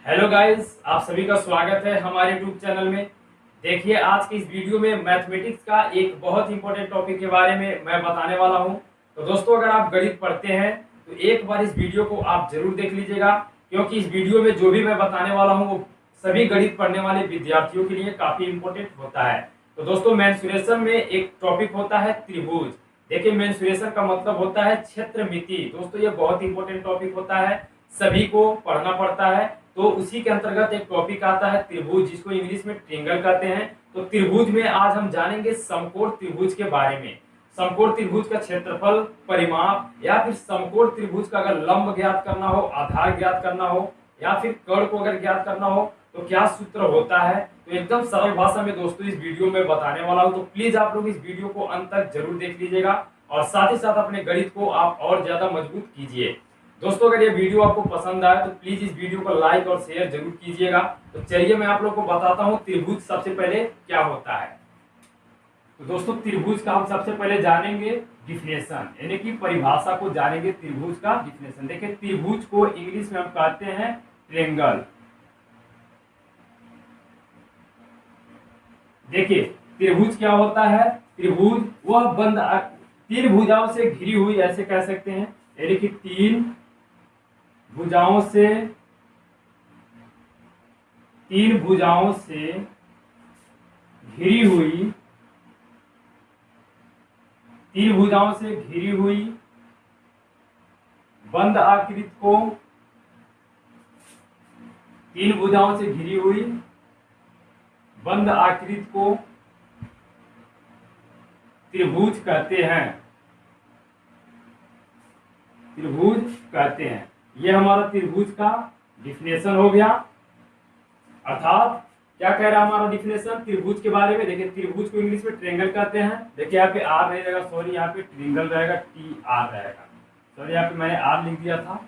Hello guys, आप सभी का स्वागत है हमारे यूट्यूब चैनल में। देखिए, आज की इस वीडियो में मैथमेटिक्स का एक बहुत इंपॉर्टेंट टॉपिक के बारे में मैं बताने वाला हूं। तो दोस्तों, अगर आप गणित पढ़ते हैं तो एक बार इस वीडियो को आप जरूर देख लीजिएगा, क्योंकि इस वीडियो में जो भी मैं बताने वाला हूं वो सभी गणित पढ़ने वाले विद्यार्थियों के लिए काफी इंपॉर्टेंट होता है। तो दोस्तों, मेंसुरेशन में एक टॉपिक होता है त्रिभुज। देखिए, मेंसुरेशन का मतलब होता है क्षेत्रमिति। दोस्तों, ये बहुत इंपॉर्टेंट टॉपिक होता है, सभी को पढ़ना पड़ता है। तो उसी के अंतर्गत एक टॉपिक आता है त्रिभुज, जिसको इंग्लिश में ट्रिंगल कहते हैं। तो त्रिभुज में आज हम जानेंगे समकोण त्रिभुज के बारे में। समकोण त्रिभुज का क्षेत्रफल, परिमाप, या फिर समकोण त्रिभुज का अगर लंब ज्ञात करना हो, आधार ज्ञात करना हो, या फिर कर्ण को अगर ज्ञात करना हो तो क्या सूत्र होता है। तो एकदम सरल भाषा में दोस्तों इस वीडियो में बताने वाला हूं। तो प्लीज आप लोग इस वीडियो को अंत तक जरूर देख लीजिएगा और साथ ही साथ अपने गणित को आप और ज्यादा मजबूत कीजिए। दोस्तों, अगर ये वीडियो आपको पसंद आया तो प्लीज इस वीडियो को लाइक और शेयर जरूर कीजिएगा। तो चलिए मैं आप लोग को बताता हूँ त्रिभुज सबसे पहले क्या होता है। तो दोस्तों, त्रिभुज का हम सबसे पहले जानेंगे डिफिनेशन, यानी कि परिभाषा को जानेंगे त्रिभुज का डिफिनेशन। देखिए, त्रिभुज को इंग्लिश में हम कहते हैं ट्रायंगल। देखिए, त्रिभुज क्या होता है। त्रिभुज वह बंद तीन भुजाओं से घिरी हुई, ऐसे कह सकते हैं, यानी कि तीन भुजाओं से घिरी हुई, तीन भुजाओं से घिरी हुई बंद आकृति को, तीन भुजाओं से घिरी हुई बंद आकृति को त्रिभुज कहते हैं। त्रिभुज कहते हैं। यह हमारा त्रिभुज का डिफिनेशन हो गया। अर्थात क्या कह रहा है हमारा डिफिनेशन त्रिभुज के बारे में। देखिए, त्रिभुज को इंग्लिश में ट्रायंगल कहते हैं। देखिए, यहाँ पे आर नहीं रहेगा, सॉरी, यहाँ पे ट्रायंगल रहेगा, टी आर रहेगा। सॉरी, यहाँ पे मैंने आर लिख दिया था,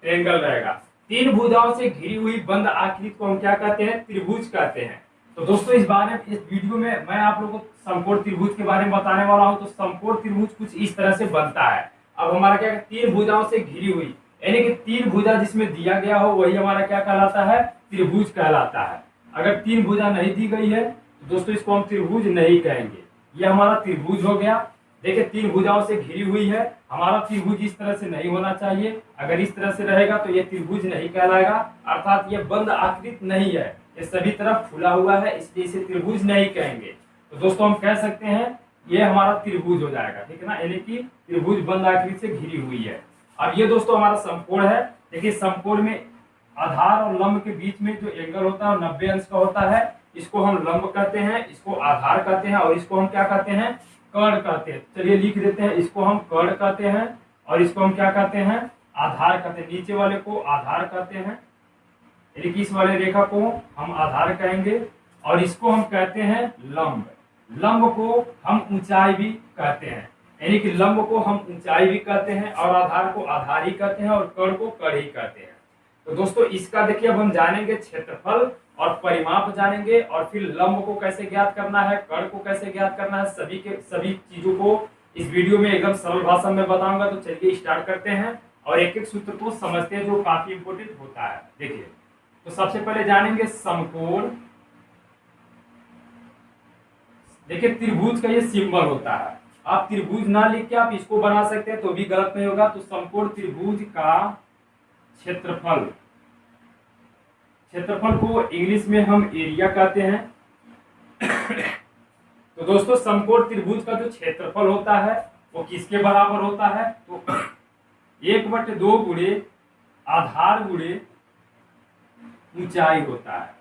ट्रायंगल रहेगा। तीन भुजाओं से घिरी हुई बंद आकृति को हम क्या कहते हैं, त्रिभुज कहते हैं। तो दोस्तों, इस बारे में इस वीडियो में मैं आप लोगों को समकोण त्रिभुज के बारे में बताने वाला हूँ। तो समकोण त्रिभुज कुछ इस तरह से बनता है। अब हमारा क्या, तीन भुजाओं से घिरी हुई, यानी कि तीन भुजा जिसमें दिया गया हो वही हमारा क्या कहलाता है, त्रिभुज कहलाता है। अगर तीन भुजा नहीं दी गई है तो दोस्तों इसको हम त्रिभुज नहीं कहेंगे। यह हमारा त्रिभुज हो गया। देखिए, तीन भुजाओं से घिरी हुई है। हमारा त्रिभुज इस तरह से नहीं होना चाहिए। अगर इस तरह से रहेगा तो यह त्रिभुज नहीं कहलाएगा, अर्थात यह बंद आकृति नहीं है, ये सभी तरफ फुला हुआ है, इसलिए इसे त्रिभुज नहीं कहेंगे। तो दोस्तों, हम कह सकते हैं ये हमारा त्रिभुज हो जाएगा, ठीक है ना, यानी कि त्रिभुज बंद आकृति से घिरी हुई है। अब ये दोस्तों हमारा समकोण है। देखिए, समकोण में आधार और लंब के बीच में जो एंगल होता है 90 अंश का होता है। इसको हम लंब कहते हैं, इसको आधार कहते हैं, और इसको हम क्या कहते हैं, कर्ण कहते हैं। चलिए लिख देते हैं, इसको हम कर्ण कहते हैं और इसको हम क्या कहते हैं, आधार कहते हैं। नीचे वाले को आधार कहते हैं, यानी कि इस वाले रेखा को हम आधार कहेंगे, और इसको हम कहते हैं लंब। लंब को हम ऊंचाई भी कहते हैं, यानी कि लंब को हम ऊंचाई भी कहते हैं, और आधार को आधार ही कहते हैं, और कर्ण को कर्ण ही कहते हैं। तो दोस्तों, इसका देखिए अब हम जानेंगे क्षेत्रफल और परिमाप जानेंगे, और फिर लंब को कैसे ज्ञात करना है, कर्ण को कैसे ज्ञात करना है, सभी चीजों को इस वीडियो में एकदम सरल भाषा में बताऊंगा। तो चलिए स्टार्ट करते हैं और एक एक सूत्र को समझते हैं जो काफी इंपोर्टेंट होता है। देखिए, तो सबसे पहले जानेंगे समकोण। देखिए, त्रिभुज का ये सिंबल होता है। आप त्रिभुज ना लिख के आप इसको बना सकते हैं तो भी गलत नहीं होगा। तो समकोण त्रिभुज का क्षेत्रफल, क्षेत्रफल को इंग्लिश में हम एरिया कहते हैं। तो दोस्तों, समकोण त्रिभुज का जो क्षेत्रफल होता है वो किसके बराबर होता है, तो 1/2 गुणे आधार गुणे ऊंचाई होता है,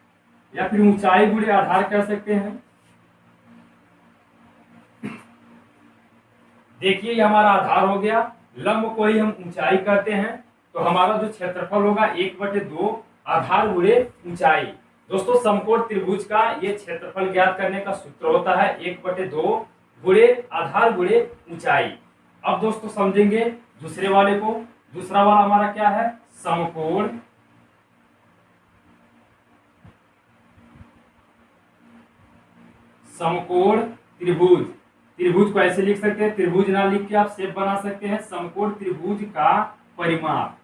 या फिर ऊंचाई गुणे आधार कह सकते हैं। देखिए, ये हमारा आधार हो गया, लंब को ही हम ऊंचाई कहते हैं। तो हमारा जो क्षेत्रफल होगा 1/2 आधार गुणे ऊंचाई। दोस्तों, समकोण त्रिभुज का ये क्षेत्रफल ज्ञात करने का सूत्र होता है 1/2 गुणे आधार गुणे ऊंचाई। अब दोस्तों समझेंगे दूसरे वाले को। दूसरा वाला हमारा क्या है, समकोण समकोण त्रिभुज। त्रिभुज को ऐसे लिख सकते हैं, त्रिभुज ना लिख के आप शेप बना सकते हैं। समकोण त्रिभुज का परिमाप,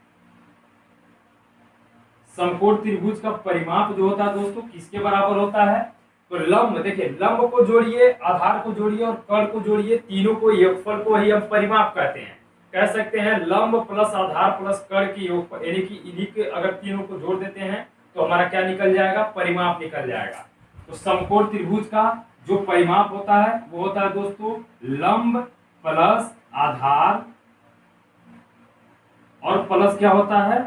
समकोण त्रिभुज का परिमाप जो होता है दोस्तों किसके बराबर होता है? तो लंब, देखिए लंब को जोड़िए, आधार को जोड़िए और कर्ण को जोड़िए, तीनों को योगफल को ही हम परिमाप कहते हैं। कह सकते हैं लंब प्लस आधार प्लस कर्ण की योगफल, यानी कि इन्हीं के अगर तीनों को जोड़ देते हैं तो हमारा क्या निकल जाएगा? परिमाप निकल जाएगा। तो समकोण त्रिभुज का जो परिमाप होता है वो होता है दोस्तों लंब प्लस आधार और प्लस क्या होता है?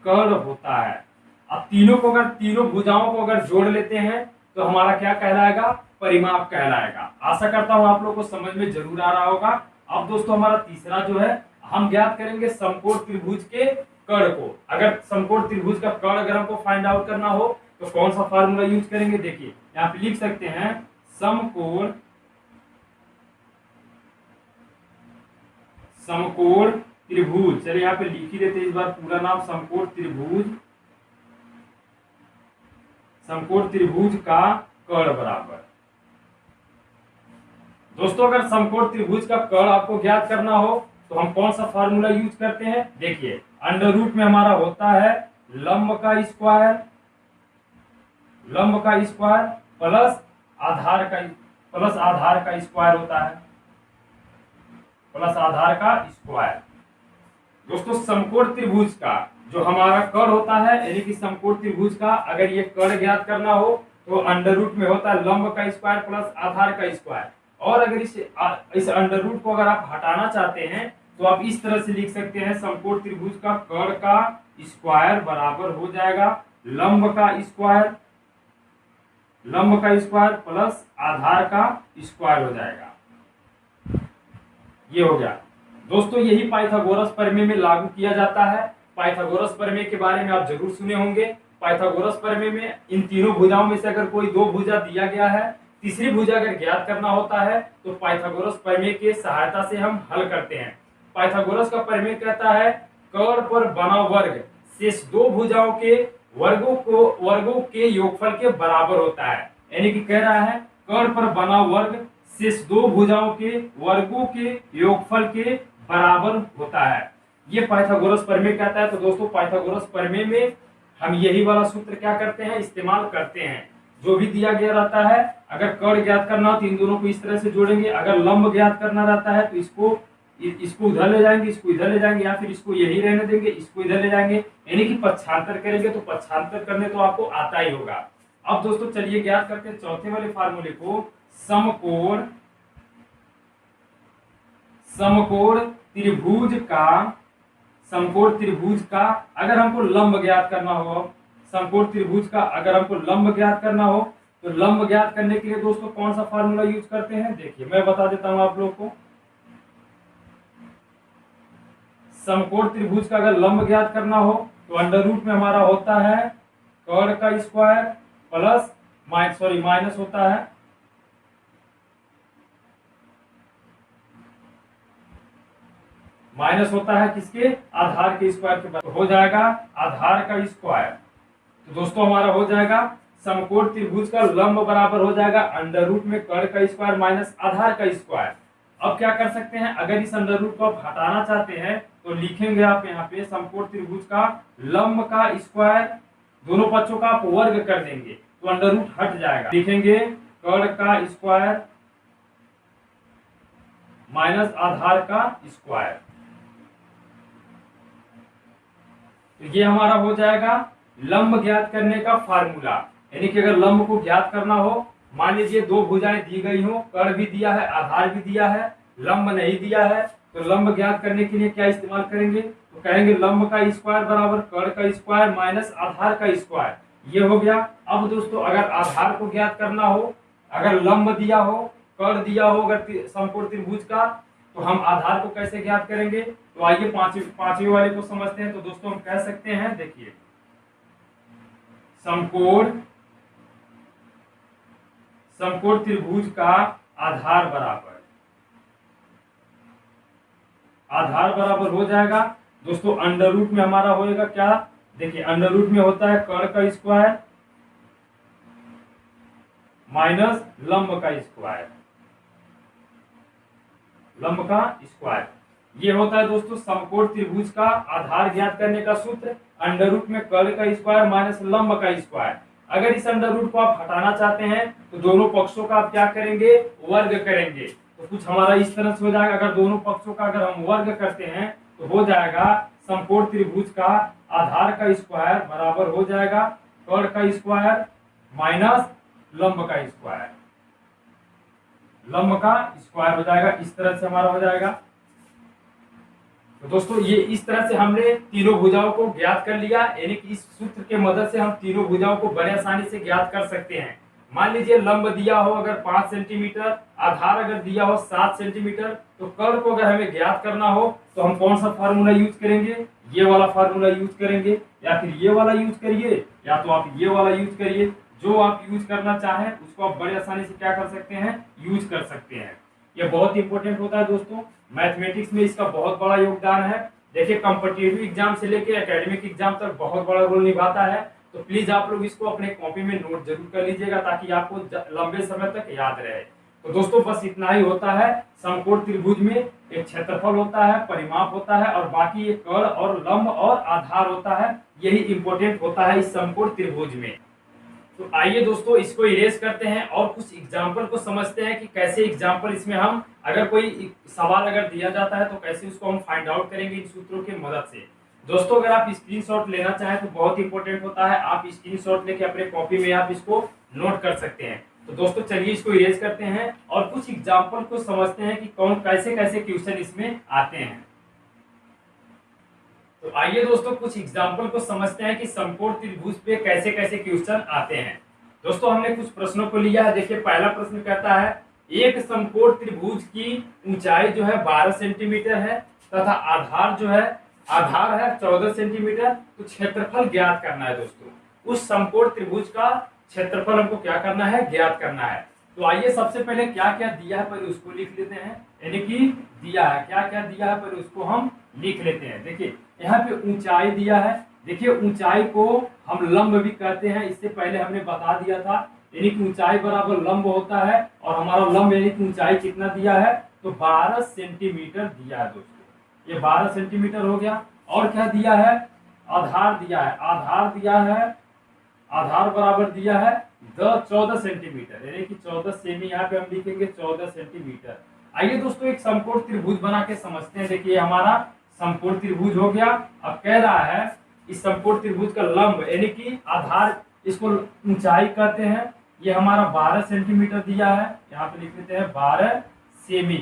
कर्ण होता है। अब तीनों को अगर तीनों भुजाओं को अगर जोड़ लेते हैं तो हमारा क्या कहलाएगा? परिमाप कहलाएगा। आशा करता हूं आप लोग को समझ में जरूर आ रहा होगा। अब दोस्तों हमारा तीसरा जो है, हम ज्ञात करेंगे समकोण त्रिभुज के कर्ण को। अगर समकोण त्रिभुज का कर्ण अगर हमको फाइंड आउट करना हो तो कौन सा फार्मूला यूज करेंगे? देखिए यहाँ पे लिख सकते हैं समकोण त्रिभुज, चलिए यहाँ पे लिख ही देते हैं इस बार पूरा नाम, समकोण त्रिभुज का कर्ण बराबर। दोस्तों अगर समकोण त्रिभुज का कर्ण आपको ज्ञात करना हो तो हम कौन सा फार्मूला यूज करते हैं? देखिए अंडर रूट में हमारा होता है लंब का स्क्वायर प्लस आधार का स्क्वायर होता है, प्लस आधार का स्क्वायर। दोस्तों समकोण त्रिभुज का जो हमारा कर्ण होता है, यानी कि समकोण त्रिभुज का अगर ये कर्ण ज्ञात करना हो तो अंडर रूट में होता है लंब का स्क्वायर प्लस आधार का स्क्वायर। और अगर इस अंडर रूट को अगर आप हटाना चाहते हैं तो आप इस तरह से लिख सकते हैं समकोण त्रिभुज का कर्ण का स्क्वायर बराबर हो जाएगा लंब का स्क्वायर प्लस आधार का स्क्वायर हो जाएगा। ये हो गया। दोस्तों यही पाइथागोरस प्रमेय में लागू किया जाता है। पाइथागोरस प्रमेय के बारे में आप जरूर सुने होंगे। पाइथागोरस प्रमेय में इन तीनों भुजाओं में से अगर कोई दो भुजा दिया गया है, तीसरी भुजा अगर ज्ञात करना होता है तो पाइथागोरस प्रमेय के सहायता से हम हल करते हैं। पाइथागोरस का प्रमेय कहता है कर्ण पर बना वर्ग शेष दो भुजाओं के वर्गों के योगफल के बराबर होता है। यानी कि कह रहा है कर्ण पर बना वर्ग शेष दो भुजाओं के वर्गों के योगफल के बराबर होता है। ये पाइथागोरस प्रमेय कहता है। तो दोस्तों पाइथागोरस प्रमेय में हम यही वाला सूत्र क्या करते हैं? इस्तेमाल करते हैं। जो भी दिया गया रहता है, अगर कर्ण ज्ञात करना हो तो इन दोनों को इस तरह से जोड़ेंगे, अगर लंब ज्ञात करना रहता है तो इसको उधर ले जाएंगे, इसको इधर ले जाएंगे, या फिर इसको यही रहने देंगे, इसको इधर ले जाएंगे, यानी कि पक्षांतर करेंगे। तो पक्षांतर करने तो आपको आता ही होगा। अब दोस्तों चलिए ज्ञात करते हैं चौथे वाले फार्मूले को, समकोण त्रिभुज का अगर हमको लंब ज्ञात करना हो, समकोण त्रिभुज का अगर हमको लंब ज्ञात करना हो तो लंब ज्ञात करने के लिए दोस्तों कौन सा फार्मूला यूज करते हैं? देखिए मैं बता देता हूं आप लोग को। समकोण त्रिभुज का अगर लंब ज्ञात करना हो तो अंडर रूट में हमारा होता है कर्ण का स्क्वायर प्लस माइनस होता है किसके? आधार के स्क्वायर के बराबर हो जाएगा आधार का स्क्वायर। तो दोस्तों हमारा हो जाएगा समकोण त्रिभुज का लंब बराबर हो जाएगा अंडर रूट में कर्ण का स्क्वायर माइनस आधार का स्क्वायर। अब क्या कर सकते हैं? अगर इस अंडर रूट को आप हटाना चाहते हैं तो लिखेंगे आप यहाँ पे समकोण त्रिभुज का लंब का स्क्वायर, दोनों पक्षों का आप वर्ग कर देंगे तो अंडर रूट हट जाएगा। लिखेंगे कर्ण का स्क्वायर माइनस आधार का स्क्वायर। तो ये हमारा हो जाएगा लंब ज्ञात करने का फार्मूला। यानी कि अगर लंब को ज्ञात करना हो, मान लीजिए दो भुजाएं दी गई हो, कर्ण भी दिया है आधार भी दिया है, लंब नहीं दिया है, तो लंब ज्ञात करने के लिए क्या इस्तेमाल करेंगे? तो कहेंगे लंब का स्क्वायर बराबर कर्ण का स्क्वायर माइनस आधार का स्क्वायर। ये हो गया। अब दोस्तों अगर आधार को ज्ञात करना हो, अगर लंब दिया हो, कर्ण दिया हो अगर समकोण त्रिभुज का, तो हम आधार को कैसे ज्ञात करेंगे? तो आइए पांचवें वाले को समझते हैं। तो दोस्तों हम कह सकते हैं, देखिए समकोण त्रिभुज का आधार बराबर हो जाएगा दोस्तों अंडर रूट में हमारा होएगा क्या? देखिए अंडर रूट में होता है कर्ण का स्क्वायर माइनस लंब का स्क्वायर। ये होता है दोस्तों समकोण त्रिभुज का आधार ज्ञात करने का सूत्र। अंडर रूट में कर्ल का स्क्वायर माइनस लंब का स्क्वायर। अगर इस अंडर रूट को आप हटाना चाहते हैं तो दोनों पक्षों का आप क्या करेंगे, वर्ग करेंगे। तो कुछ हमारा इस तरह से हो जाएगा, अगर दोनों पक्षों का अगर हम वर्ग करते हैं तो हो जाएगा समकोण त्रिभुज का आधार का स्क्वायर बराबर हो जाएगा कर्ल का स्क्वायर माइनस लंब का स्क्वायर। लंब का स्क्वायर हो जाएगा, इस तरह से हमारा हो जाएगा। तो दोस्तों ये इस तरह से हमने तीनों भुजाओं को ज्ञात कर लिया, यानी कि इस सूत्र के मदद से हम तीनों भुजाओं को बड़े आसानी से ज्ञात कर सकते हैं। मान लीजिए लंब दिया हो अगर 5 सेंटीमीटर, आधार अगर दिया हो 7 सेंटीमीटर, तो कर्ल को अगर हमें ज्ञात करना हो तो हम कौन सा फार्मूला यूज करेंगे, ये वाला फार्मूला यूज करेंगे, या फिर ये वाला यूज करिए, या तो आप ये वाला यूज करिए। जो आप यूज करना चाहें उसको आप बड़े आसानी से क्या कर सकते हैं, यूज कर सकते हैं। ये बहुत इंपॉर्टेंट होता है दोस्तों, मैथमेटिक्स में इसका बहुत बड़ा योगदान है। देखिए कॉम्पिटिटिव एग्जाम से लेके एकेडमिक एग्जाम तक बहुत बड़ा रोल निभाता है। तो प्लीज आप लोग इसको अपने कॉपी में नोट जरूर कर लीजिएगा ताकि आपको लंबे समय तक याद रहे। तो दोस्तों बस इतना ही होता है। समकोण त्रिभुज में एक क्षेत्रफल होता है, परिमाप होता है, और बाकी एक कर्ल और लंब और आधार होता है। यही इंपॉर्टेंट होता है इस समकोण त्रिभुज में। तो आइए दोस्तों इसको इरेज करते हैं और कुछ एग्जाम्पल को समझते हैं कि कैसे एग्जाम्पल इसमें हम अगर कोई सवाल अगर दिया जाता है तो कैसे उसको हम फाइंड आउट करेंगे इन सूत्रों की मदद से। दोस्तों अगर आप स्क्रीनशॉट लेना चाहें तो बहुत इंपॉर्टेंट होता है, आप स्क्रीनशॉट लेके अपने कॉपी में आप इसको नोट कर सकते हैं। तो दोस्तों चलिए इसको इरेज करते हैं और कुछ एग्जाम्पल को समझते हैं कि कौन कैसे कैसे क्वेश्चन इसमें आते हैं। तो आइए दोस्तों कुछ एग्जाम्पल को समझते हैं कि समकोण त्रिभुज पे कैसे कैसे क्वेश्चन आते हैं। दोस्तों हमने कुछ प्रश्नों को लिया है। देखिए पहला प्रश्न कहता है एक समकोण त्रिभुज की ऊंचाई जो है 12 सेंटीमीटर है तथा आधार है 14 सेंटीमीटर। तो क्षेत्रफल ज्ञात करना है। दोस्तों उस समकोण त्रिभुज का क्षेत्रफल हमको क्या करना है, ज्ञात करना है। तो आइए सबसे पहले क्या क्या दिया है पहले उसको लिख लेते हैं, यानी कि दिया है क्या क्या दिया है पहले उसको हम लिख लेते हैं। देखिए यहाँ पे ऊंचाई दिया है। देखिए ऊंचाई को हम लंब भी कहते हैं, इससे पहले हमने बता दिया था, यानी कि ऊंचाई बराबर लंब होता है और हमारा लंब यानी कि ऊंचाई कितना दिया है, तो 12 सेंटीमीटर दिया है। दोस्तों ये 12 सेंटीमीटर हो गया। और क्या दिया है, आधार दिया है। आधार बराबर दिया है 14 सेंटीमीटर, यानी कि 14 सेमी, यहाँ पे हम लिखेंगे 14 सेंटीमीटर। आइए दोस्तों एक समकोण त्रिभुज बना के समझते हैं। देखिए हमारा समकोण त्रिभुज हो गया। अब कह रहा है इस समकोण त्रिभुज का लंब यानी कि आधार, इसको ऊंचाई कहते हैं, ये हमारा 12 सेंटीमीटर दिया है। यहाँ पे लिख लेते हैं 12 सेमी।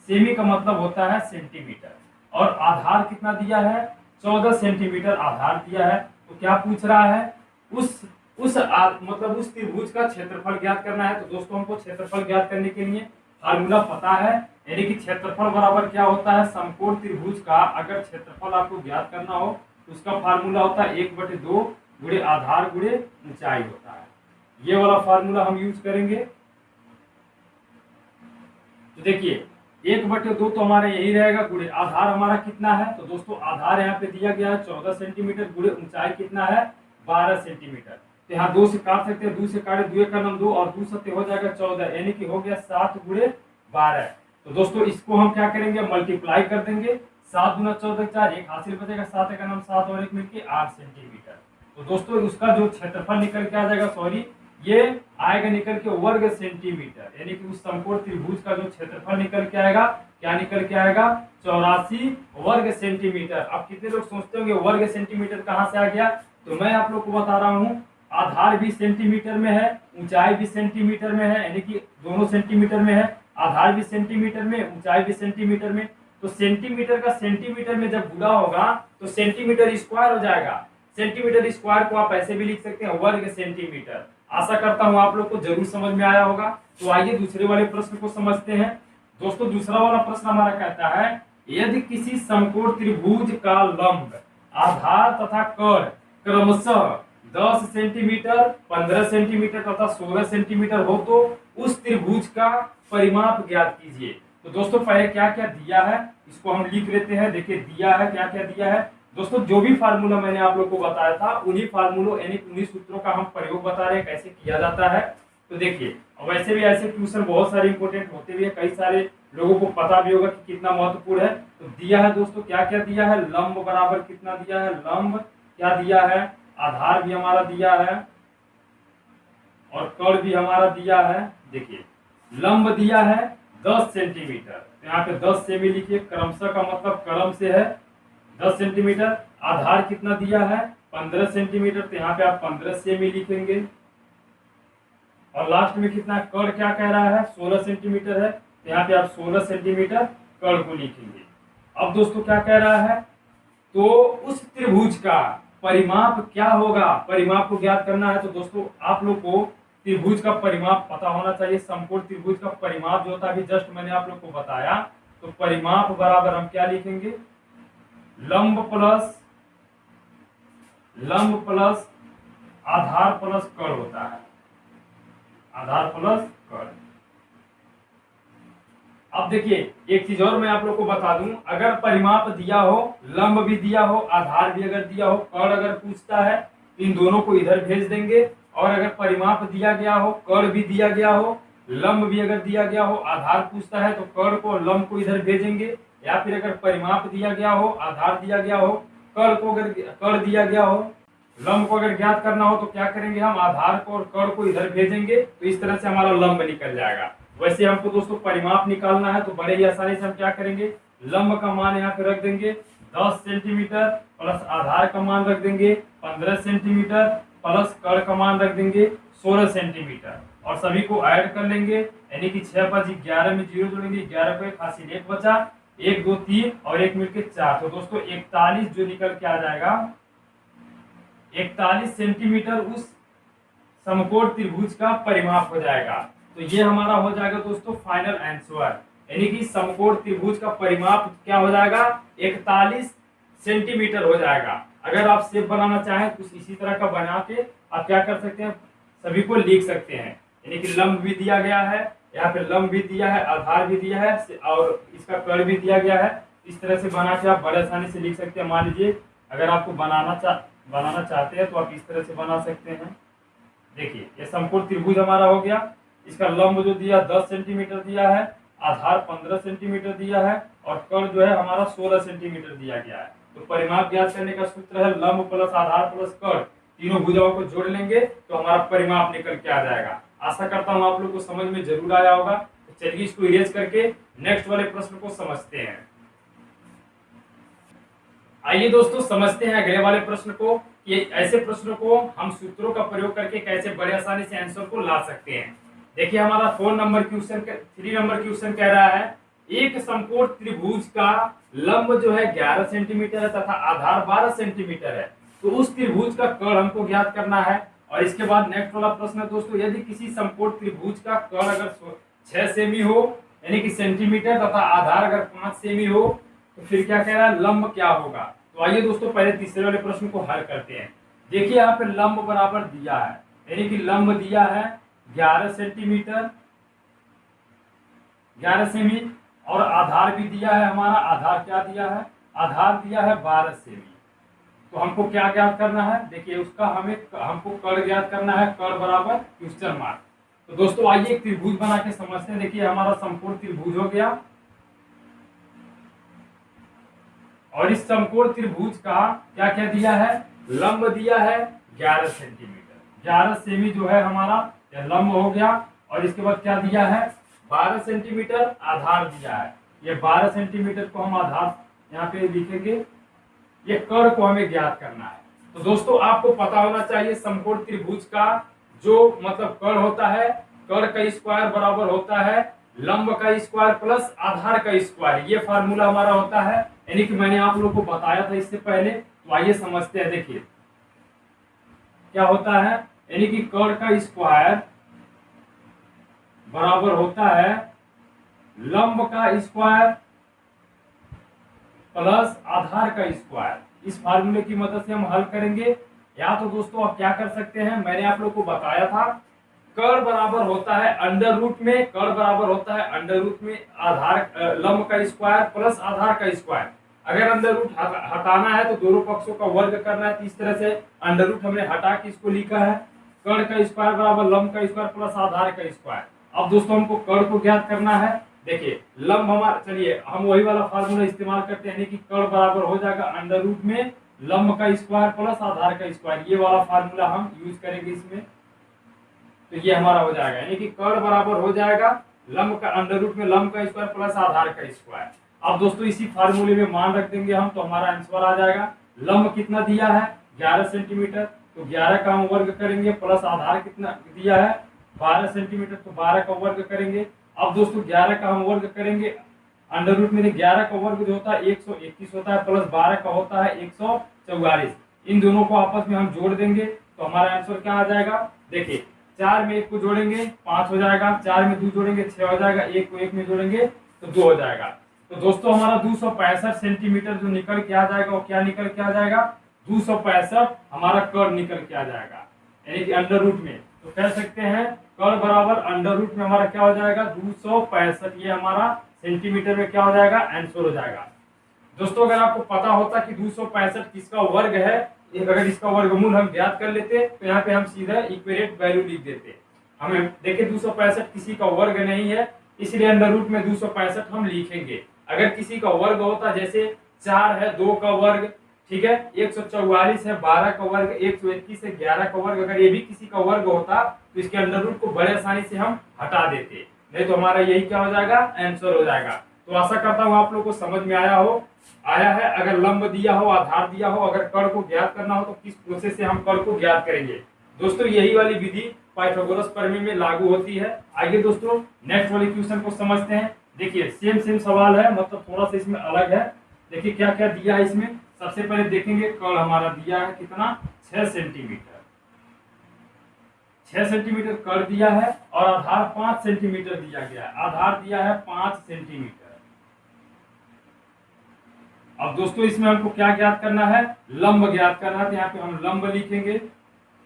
सेमी का मतलब होता है सेंटीमीटर। और आधार कितना दिया है, 14 सेंटीमीटर आधार दिया है। तो क्या पूछ रहा है, उस त्रिभुज का क्षेत्रफल ज्ञात करना है। तो दोस्तों हमको क्षेत्रफल ज्ञात करने के लिए फार्मूला पता है, यानी कि क्षेत्रफल बराबर क्या होता है, समकोण त्रिभुज का अगर क्षेत्रफल आपको ज्ञात करना हो तो उसका फार्मूला होता है 1/2 गुणे आधार गुणे ऊंचाई होता है। ये वाला फार्मूला हम यूज करेंगे। तो देखिए 1/2 तो हमारा यही रहेगा, गुणे आधार हमारा कितना है, तो दोस्तों आधार यहाँ पे दिया गया है 14 सेंटीमीटर, गुणे ऊंचाई कितना है 12 सेंटीमीटर। तो यहाँ 2 से काट सकते हैं, 2 से काटे 2 का नाम 2 और 2 सत्य हो जाएगा 14, यानी कि हो गया 7 गुणे 12। तो दोस्तों इसको हम क्या करेंगे, मल्टीप्लाई कर देंगे। 7 गुना 14 4, एक हासिल बचेगा, 7 का नाम 7 और 1 मिलके 8 सेंटीमीटर। तो दोस्तों उसका जो क्षेत्रफल निकल के आ जाएगा, सॉरी ये आएगा निकल के वर्ग सेंटीमीटर, यानी कि उस समकोण त्रिभुज का जो क्षेत्रफल निकल के आएगा, क्या निकल के आएगा 84 वर्ग सेंटीमीटर। अब कितने लोग सोचते होंगे वर्ग सेंटीमीटर कहाँ से आ गया, तो मैं आप लोग को बता रहा हूँ आधार भी सेंटीमीटर में है, ऊंचाई भी सेंटीमीटर में है, यानी कि दोनों सेंटीमीटर में है। आधार भी सेंटीमीटर में, ऊंचाई भी सेंटीमीटर में। तो सेंटीमीटर का सेंटीमीटर में जब गुणा होगा तो सेंटीमीटर स्क्वायर हो जाएगा। सेंटीमीटर स्क्वायर को आप ऐसे भी लिख सकते हैं वर्ग सेंटीमीटर। आशा करता हूं आप लोग को जरूर समझ में आया होगा। तो आइए दूसरे वाले प्रश्न को समझते हैं। दोस्तों दूसरा वाला प्रश्न हमारा कहता है यदि किसी समकोण त्रिभुज का लंब आधार तथा कर्ल क्रमशः 10 सेंटीमीटर, 15 सेंटीमीटर तथा 16 सेंटीमीटर हो तो उस त्रिभुज का परिमाप ज्ञात कीजिए। तो दोस्तों पहले क्या क्या दिया है इसको हम लिख लेते हैं। देखिए दिया है, क्या क्या दिया है दोस्तों, जो भी फार्मूला मैंने आप लोग को बताया था उन्हीं फार्मूलों यानी उन्हीं सूत्रों का हम प्रयोग बता रहे हैं कैसे किया जाता है। तो देखिए वैसे भी ऐसे क्वेश्चन बहुत सारे इंपॉर्टेंट होते भी है, कई सारे लोगों को पता भी होगा कि कितना महत्वपूर्ण है। तो दिया है दोस्तों क्या क्या दिया है, लंब बराबर कितना दिया है, लंब क्या दिया है, आधार भी हमारा दिया है और कर्ण भी हमारा दिया है। देखिए लंब दिया है 10 सेंटीमीटर, तो यहाँ पे 10 सेमी लिखिए, क्रमशः का मतलब क्रम से है 10 सेंटीमीटर। आधार कितना दिया है 15 सेंटीमीटर, तो यहाँ पे आप 15 सेमी लिखेंगे। और लास्ट में कितना कर्ण क्या कह रहा है 16 सेंटीमीटर है, तो यहाँ पे आप 16 सेंटीमीटर कर्ण को लिखेंगे। अब दोस्तों क्या कह रहा है, तो उस त्रिभुज का परिमाप क्या होगा, परिमाप को ज्ञात करना है। तो दोस्तों आप लोग को त्रिभुज का परिमाप पता होना चाहिए। समकोण त्रिभुज का परिमाप जो होता है अभी जस्ट मैंने आप लोग को बताया, तो परिमाप बराबर हम क्या लिखेंगे, लंब प्लस आधार प्लस कर्ण होता है, आधार प्लस कर्ण। अब देखिए एक चीज और मैं आप लोग को बता दूं, अगर परिमाप दिया हो, लंब भी दिया हो, आधार भी अगर दिया हो, कर्ण अगर पूछता है तो इन दोनों को इधर भेज देंगे। और अगर परिमाप दिया गया हो, कर्ण भी दिया गया हो, लंब भी अगर दिया गया हो, आधार पूछता है तो कर्ण को और लंब को इधर भेजेंगे। या फिर अगर परिमाप दिया गया हो, आधार दिया गया हो, कर्ण दिया गया हो, लंब को अगर ज्ञात करना हो तो क्या करेंगे, हम आधार को और कर्ण को इधर भेजेंगे, तो इस तरह से हमारा लंब निकल जाएगा। वैसे हमको दोस्तों परिमाप निकालना है तो बड़े ही आसानी से हम क्या करेंगे, लंब का मान यहाँ पे रख देंगे 10 सेंटीमीटर प्लस आधार का मान रख देंगे 15 सेंटीमीटर प्लस कर्ण का मान रख देंगे 16 सेंटीमीटर और सभी को ऐड कर लेंगे, यानी कि 6 पर 11 में 0 जोड़ेंगे, 11 को 1 हासिल 1 बचा, 1 2 3 और 1 मिलके 4। तो दोस्तों 41 जो निकल के आ जाएगा, 41 सेंटीमीटर उस समकोण त्रिभुज का परिमाप हो जाएगा। तो ये हमारा हो जाएगा दोस्तों फाइनल आंसर, यानी कि समकोण त्रिभुज का परिमाप क्या हो जाएगा 41 सेंटीमीटर हो जाएगा। अगर आप शेप बनाना चाहें तो इसी तरह का बना के आप क्या कर सकते हैं, सभी को लिख सकते हैं, यानी कि लंब भी दिया गया है, यहाँ पे लंब भी दिया है, आधार भी दिया है और इसका कर्ण भी दिया गया है। इस तरह से बना के आप बड़े आसानी से लिख सकते हैं। मान लीजिए अगर आपको बनाना चाहते हैं तो आप इस तरह से बना सकते हैं। देखिए ये समकोण त्रिभुज हमारा हो गया, इसका लंब जो दिया 10 सेंटीमीटर दिया है, आधार 15 सेंटीमीटर दिया है और कर्ण जो है हमारा 16 सेंटीमीटर दिया गया है। तो परिमाप ज्ञात करने का सूत्र है लंब प्लस आधार प्लस कर्ण, तीनों भुजाओं को जोड़ लेंगे तो हमारा परिमाप निकल के आ जाएगा। आशा करता हूं आप लोग को समझ में जरूर आया होगा। तो चलिए इसको इरेज करके नेक्स्ट वाले प्रश्न को समझते हैं। आइए दोस्तों समझते हैं अगले वाले प्रश्न को, कि ऐसे प्रश्नों को हम सूत्रों का प्रयोग करके कैसे बड़े आसानी से आंसर को ला सकते हैं। देखिए हमारा 3 नंबर क्वेश्चन कह रहा है, एक समकोण त्रिभुज का लंब जो है 11 सेंटीमीटर है तथा आधार 12 सेंटीमीटर है, तो उस त्रिभुज का कर्ण हमको ज्ञात करना है। और इसके बाद नेक्स्ट वाला प्रश्न है दोस्तों, यदि किसी समकोण त्रिभुज का कर्ण अगर 6 सेमी हो यानी कि सेंटीमीटर तथा आधार अगर 5 सेमी हो तो फिर क्या कह रहा है, लंब क्या होगा। तो आइए दोस्तों पहले तीसरे वाले प्रश्न को हल करते हैं। देखिए यहाँ पे लंब बराबर दिया है, यानी कि लंब दिया है 11 सेंटीमीटर 11 सेमी और आधार भी दिया है हमारा, आधार क्या दिया है, आधार दिया है 12 सेमी। तो हमको क्या ज्ञात करना है, देखिए उसका हमको कर्ण ज्ञात करना है, कर्ण बराबर क्वेश्चन मार्क। तो दोस्तों आइए एक त्रिभुज बना के समझते हैं। देखिए हमारा समकोण त्रिभुज हो गया और इस समकोण त्रिभुज का क्या क्या दिया है, लंब दिया है 11 सेंटीमीटर, 11 सेमी जो है हमारा लंब हो गया। और इसके बाद क्या दिया है 12 सेंटीमीटर आधार दिया है, ये 12 सेंटीमीटर को हम आधार यहाँ पे लिखेंगे। ये कर्ण को हमें ज्ञात करना है। तो दोस्तों आपको पता होना चाहिए समकोण त्रिभुज का जो मतलब कर्ण होता है, कर्ण का स्क्वायर बराबर होता है लंब का स्क्वायर प्लस आधार का स्क्वायर, ये फार्मूला हमारा होता है, यानी कि मैंने आप लोगों को बताया था इससे पहले। तो आइए समझते हैं। देखिए क्या होता है, यानी कि कर्ण का स्क्वायर बराबर होता है लंब का स्क्वायर प्लस आधार का स्क्वायर। इस फार्मूले की मदद से हम हल करेंगे। या तो दोस्तों आप क्या कर सकते हैं, मैंने आप लोग को बताया था कर्ण बराबर होता है अंडर रूट में, कर्ण बराबर होता है अंडर रूट में आधार लंब का स्क्वायर प्लस आधार का स्क्वायर। अगर अंडर रूट हटाना है तो दोनों पक्षों का वर्ग करना है, तो इस तरह से अंडर रूट हमने हटा के इसको लिखा है कर्ण का स्क्वायर बराबर लंब का स्क्वायर प्लस आधार का स्क्वायर। अब दोस्तों हमको कर्ण को ज्ञात करना है। देखिए लंब हमारा, चलिए हम वही वाला फार्मूला इस्तेमाल करते हैं, यानी कि कर्ण बराबर हो जाएगा अंडर रूट में लंब का स्क्वायर प्लस आधार का स्क्वायर, ये वाला फार्मूला हम यूज करेंगे इसमें। तो ये हमारा हो जाएगा, यानी कि कर्ण बराबर हो जाएगा लंब का अंडर रूट में लंब का स्क्वायर प्लस आधार का स्क्वायर। अब दोस्तों इसी फार्मूले में मान रख देंगे हम, तो हमारा आंसर आ जाएगा। लंब कितना दिया है 11 सेंटीमीटर, तो 11 का हम वर्ग करेंगे, प्लस आधार कितना दिया है 12 सेंटीमीटर, तो 12 का वर्ग करेंगे। अब दोस्तों 11 का हम वर्ग करेंगे, अंडर रूट में 11 का वर्ग जो होता है 121 होता है, प्लस 12 का होता है 144। इन दोनों को आपस में हम जोड़ देंगे, तो हमारा आंसर क्या आ जाएगा। देखिए 4 में 1 को जोड़ेंगे 5 हो जाएगा, 4 में 2 जोड़ेंगे 6 हो जाएगा, 1 को 1 में जोड़ेंगे तो 2 हो जाएगा। तो दोस्तों हमारा 265 सेंटीमीटर जो निकल के आ जाएगा, वो क्या निकल के आ जाएगा 265 हमारा कर्ण निकल के आ जाएगा, यानी कि अंडर रूट में। तो कह सकते हैं कर्ण बराबर अंडर रूट में हमारा क्या हो जाएगा 265, ये हमारा सेंटीमीटर में क्या हो जाएगा आंसर हो जाएगा। दोस्तों अगर आपको पता होता कि 265 किसका वर्ग है, अगर इसका वर्गमूल हम ज्ञात कर लेते तो यहाँ पे हम सीधा इक्विवेलेंट वैल्यू लिख देते। हमें देखिए 265 किसी का वर्ग नहीं है, इसलिए अंडर रूट में 265 हम लिखेंगे। अगर किसी का वर्ग होता, जैसे 4 है 2 का वर्ग, ठीक है 144 है 12 का वर्ग, 121 है 11 का वर्ग, अगर ये भी किसी का वर्ग होता तो इसके अंडर रूट को बड़े आसानी से हम हटा देते, नहीं तो हमारा यही क्या हो जाएगा आंसर हो जाएगा। तो आशा करता हूँ आप लोग को समझ में आया है। अगर लंब दिया हो, आधार दिया हो, अगर कर्ण को ज्ञात करना हो तो किस प्रोसेस से हम कर्ण को ज्ञात करेंगे। दोस्तों यही वाली विधि पाइथागोरस प्रमेय में लागू होती है। आइए दोस्तों नेक्स्ट वाले क्वेश्चन को समझते हैं। देखिए सेम सवाल है, मतलब थोड़ा सा इसमें अलग है। देखिए क्या क्या दिया है इसमें। सबसे पहले देखेंगे कर्ण हमारा दिया है कितना 6 सेंटीमीटर, 6 सेंटीमीटर कर्ण दिया है और आधार 5 सेंटीमीटर दिया गया है। आधार दिया है 5 सेंटीमीटर। अब दोस्तों इसमें हमको क्या ज्ञात करना है, लंब ज्ञात करना है। तो यहाँ पे हम लंब लिखेंगे,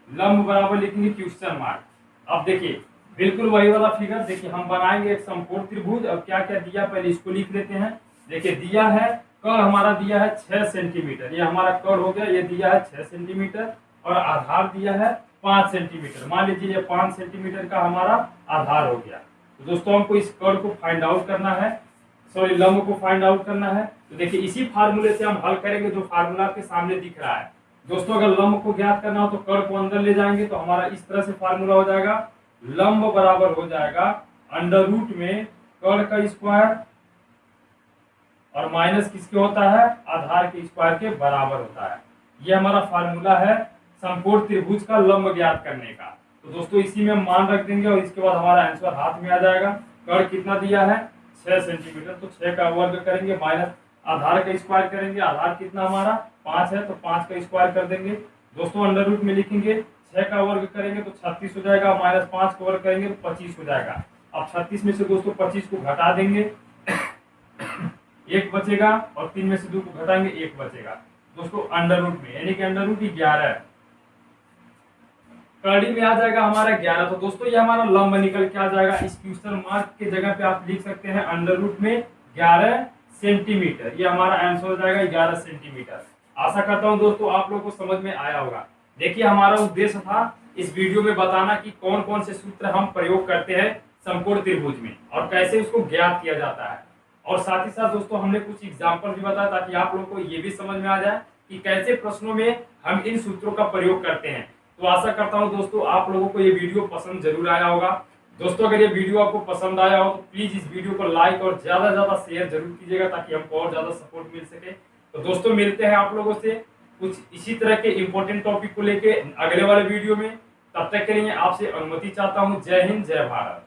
लंब बराबर लिखेंगे क्वेश्चन मार्क। अब देखिए बिल्कुल वही वाला फिगर, देखिए हम बनाएंगे एक समकोण त्रिभुज। अब क्या क्या दिया पहले इसको लिख लेते हैं। देखिए दिया है कर्ण हमारा दिया है 6 सेंटीमीटर, ये हमारा कर्ण हो गया, ये दिया है 6 सेंटीमीटर और आधार दिया है 5 सेंटीमीटर। मान लीजिए ये 5 सेंटीमीटर का हमारा आधार हो गया। तो दोस्तों हमको इस कर्ण को फाइंड आउट करना है, सॉरी लंब को फाइंड आउट करना है। तो देखिए इसी फार्मूले से हम हल करेंगे जो फार्मूला आपके सामने दिख रहा है। दोस्तों अगर लंब को ज्ञात करना हो तो कर्ण को अंदर ले जाएंगे, तो हमारा इस तरह से फार्मूला हो जाएगा। लंब बराबर हो जाएगा अंडर रूट में कर्ण का स्क्वायर और माइनस किसके होता है आधार के स्क्वायर के बराबर होता है। ये हमारा फार्मूला है समकोण त्रिभुज का लंब ज्ञात करने का। तो दोस्तों इसी में मान रख देंगे और इसके बाद हमारा आंसर हाथ में आ जाएगा। कर्ण कितना दिया है 6 सेंटीमीटर, तो 6 का वर्ग करेंगे माइनस आधार का स्क्वायर करेंगे। आधार कितना हमारा 5 है, तो 5 का स्क्वायर कर देंगे। दोस्तों अंडर रूट में लिखेंगे 6 का वर्ग करेंगे तो 36 हो जाएगा, माइनस 5 का वर्ग करेंगे तो 25 हो जाएगा। अब 36 में से दोस्तों 25 को घटा देंगे, 1 बचेगा और 3 में से 2 को घटाएंगे 1 बचेगा। दोस्तों अंडर रूट में, यानी कि अंडर रूट 11 कड़ी में आ जाएगा हमारा 11। तो दोस्तों ये हमारा लंब निकल के आ जाएगा। इस क्वेश्चन मार्क के जगह पे आप लिख सकते हैं अंडर रूट में 11 सेंटीमीटर, ये हमारा आंसर हो जाएगा 11 सेंटीमीटर। आशा करता हूं दोस्तों आप लोगों को समझ में आया होगा। देखिए हमारा उद्देश्य था इस वीडियो में बताना कि कौन कौन से सूत्र हम प्रयोग करते हैं समकोण त्रिभुज में और कैसे उसको ज्ञात किया जाता है। और साथ ही साथ दोस्तों हमने कुछ एग्जाम्पल भी बताया ताकि आप लोगों को ये भी समझ में आ जाए कि कैसे प्रश्नों में हम इन सूत्रों का प्रयोग करते हैं। तो आशा करता हूं दोस्तों आप लोगों को ये वीडियो पसंद जरूर आया होगा। दोस्तों अगर ये वीडियो आपको पसंद आया हो तो प्लीज इस वीडियो को लाइक और ज्यादा से ज्यादा शेयर जरूर कीजिएगा ताकि हमको और ज्यादा सपोर्ट मिल सके। तो दोस्तों मिलते हैं आप लोगों से कुछ इसी तरह के इंपॉर्टेंट टॉपिक को लेके अगले वाले वीडियो में। तब तक के लिए आपसे अनुमति चाहता हूँ। जय हिंद, जय भारत।